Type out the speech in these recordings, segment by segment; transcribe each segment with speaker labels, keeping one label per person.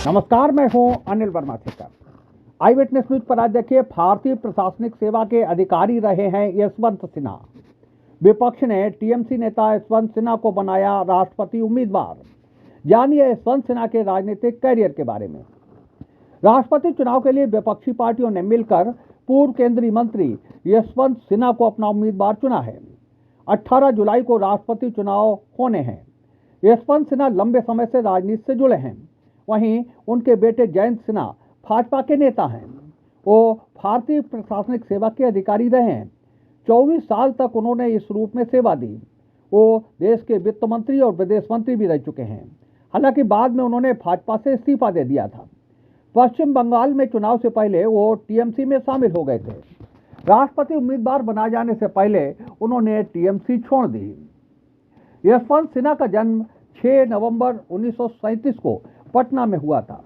Speaker 1: नमस्कार, मैं हूं अनिल वर्मा शेखर। आई विटनेस न्यूज पर आज देखिए, भारतीय प्रशासनिक सेवा के अधिकारी रहे हैं यशवंत सिन्हा। विपक्ष ने टीएमसी नेता यशवंत सिन्हा को बनाया राष्ट्रपति उम्मीदवार। जानिए यशवंत सिन्हा के राजनीतिक कैरियर के बारे में। राष्ट्रपति चुनाव के लिए विपक्षी पार्टियों ने मिलकर पूर्व केंद्रीय मंत्री यशवंत सिन्हा को अपना उम्मीदवार चुना है। 18 जुलाई को राष्ट्रपति चुनाव होने हैं। यशवंत सिन्हा लंबे समय से राजनीति से जुड़े हैं। वहीं उनके बेटे जयंत सिन्हा भाजपा के नेता हैं। वो भारतीय प्रशासनिक सेवा के अधिकारी रहे हैं। 24 साल तक उन्होंने इस रूप में सेवा दी। वो देश के वित्त मंत्री और विदेश मंत्री भी रह चुके हैं। हालांकि बाद में उन्होंने भाजपा से इस्तीफा दे दिया था। पश्चिम बंगाल में चुनाव से पहले वो टीएमसी में शामिल हो गए थे। राष्ट्रपति उम्मीदवार बनाए जाने से पहले उन्होंने टीएमसी छोड़ दी। यशवंत सिन्हा का जन्म 6 नवंबर 1937 को पटना में हुआ था।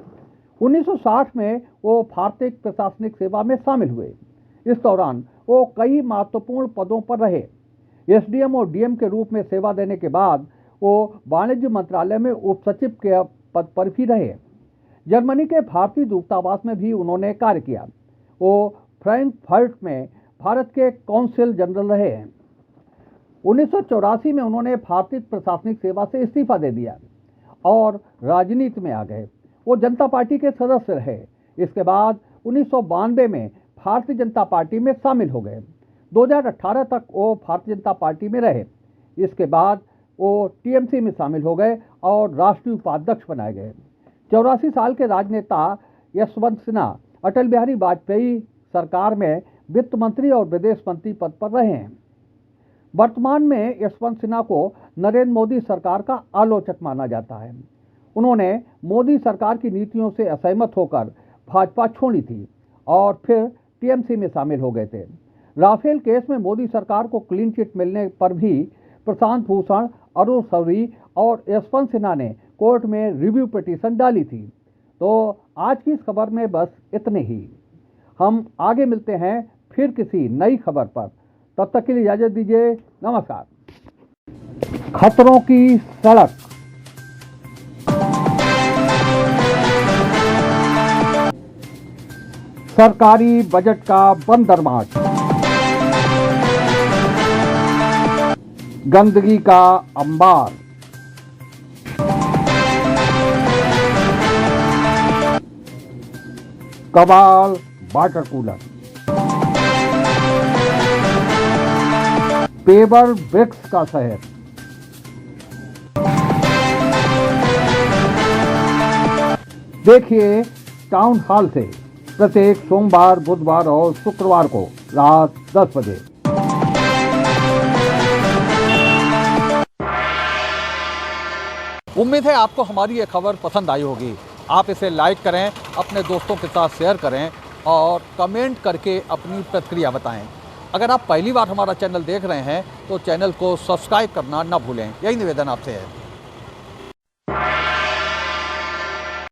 Speaker 1: 1960 में वो भारतीय प्रशासनिक सेवा में शामिल हुए। इस दौरान वो कई महत्वपूर्ण पदों पर रहे। एसडीएम और डीएम के रूप में सेवा देने के बाद वो वाणिज्य मंत्रालय में उप सचिव के पद पर भी रहे। जर्मनी के भारतीय दूतावास में भी उन्होंने कार्य किया। वो फ्रैंकफर्ट में भारत के कौंसिल जनरल रहे हैं। 1984 में उन्होंने भारतीय प्रशासनिक सेवा से इस्तीफा दे दिया और राजनीति में आ गए। वो जनता पार्टी के सदस्य रहे। इसके बाद 1992 में भारतीय जनता पार्टी में शामिल हो गए। 2018 तक वो भारतीय जनता पार्टी में रहे। इसके बाद वो टीएमसी में शामिल हो गए और राष्ट्रीय उपाध्यक्ष बनाए गए। 84 साल के राजनेता यशवंत सिन्हा अटल बिहारी वाजपेयी सरकार में वित्त मंत्री और विदेश मंत्री पद पर रहे हैं। वर्तमान में यशवंत सिन्हा को नरेंद्र मोदी सरकार का आलोचक माना जाता है। उन्होंने मोदी सरकार की नीतियों से असहमत होकर भाजपा छोड़ी थी और फिर टीएमसी में शामिल हो गए थे। राफेल केस में मोदी सरकार को क्लीन चिट मिलने पर भी प्रशांत भूषण, अरुण शौरी और यशवंत सिन्हा ने कोर्ट में रिव्यू पिटीशन डाली थी। तो आज की इस खबर में बस इतने ही। हम आगे मिलते हैं फिर किसी नई खबर पर। तब तक के लिए इजाजत दीजिए। नमस्कार। खतरों की सड़क। सरकारी बजट का बंदर मार्च। गंदगी का अंबार। कबाल वाटर कूलर। पेवर ब्रिक्स का शहर। देखिए टाउन हॉल से प्रत्येक सोमवार, बुधवार और शुक्रवार को रात 10 बजे।
Speaker 2: उम्मीद है आपको हमारी ये खबर पसंद आई होगी। आप इसे लाइक करें, अपने दोस्तों के साथ शेयर करें और कमेंट करके अपनी प्रतिक्रिया बताएं। अगर आप पहली बार हमारा चैनल देख रहे हैं तो चैनल को सब्सक्राइब करना ना भूलें। यही निवेदन आपसे है।